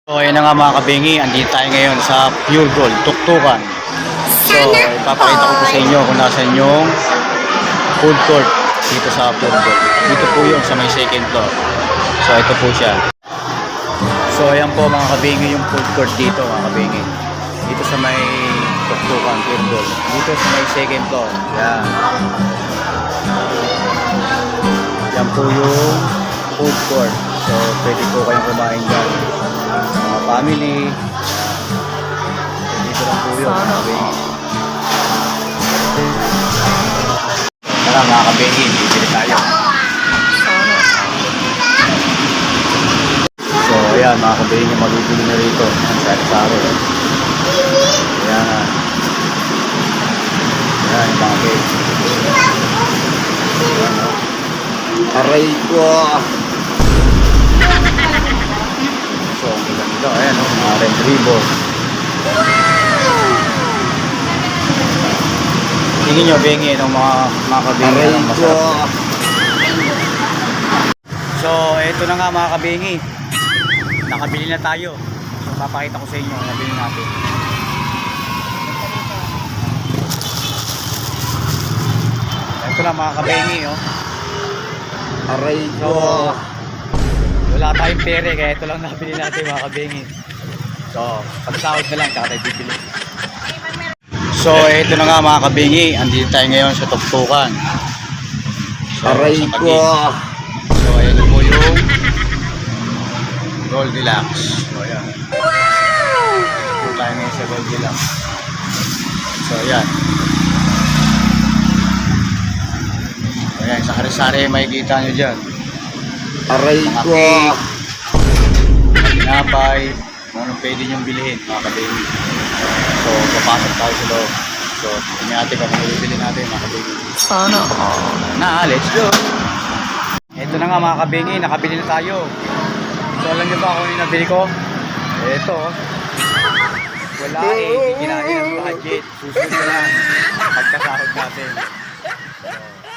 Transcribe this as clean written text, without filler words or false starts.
So ayun na nga mga kabingi, andito tayo ngayon sa Pure Gold, Tuktukan. So ipapakita ko po sa inyo kung nasan yung food court dito sa Pure Gold. Dito po yung sa may second floor. So ito po siya. So ayan po mga kabingi yung food court dito mga kabingi. Dito sa may Tuktukan, Pure Gold. Dito sa may second floor. Yan. Yan po yung food court. So pwede po kayong kumain dyan. Mga family. Dito lang po yun. Tara mga kabingi, bibili tayo. So ayan mga kabingi, mabibili na rito. Ang sari-sari. Ayan na. Ayan yung mga cake. Ayan na. Aray ko. So, ang ganda. Ayan, mga red ribbon. Tingin nyo, bengi, ng mga kabingi ng masarap. So, ito na nga mga kabingi. Nakabili na tayo. So, papakita ko sa inyo ang nabili natin. Ito na mga kabingi, oh. Aray ko. Wala tayong pere, kaya ito lang nabili natin mga kabingi. So, pagsahod na lang, kaya tayo bibili. So, ito na nga mga kabingi. Andito tayo ngayon sa Tuktukan. So, aray ko. So, ayan po yung Goldilocks. So, ayan. Ito tayo ngayon sa Goldilocks. So, ayan. So, ayan, sa hari-sari makikita nyo dyan. Aray ko. Tinapay. Kung anong pwede niyong bilhin mga kabingi. So, papasok tayo sa loob. So, tingnan natin kung ano bibili natin mga kabingi. Sana. Na, let's go. Ito na nga mga kabingi, nakabili na tayo. So, alam niyo ba kung yung nabili ko? Ito. Wala eh, hindi natin ang budget. Susunod na lang. Pagkasahod natin. So,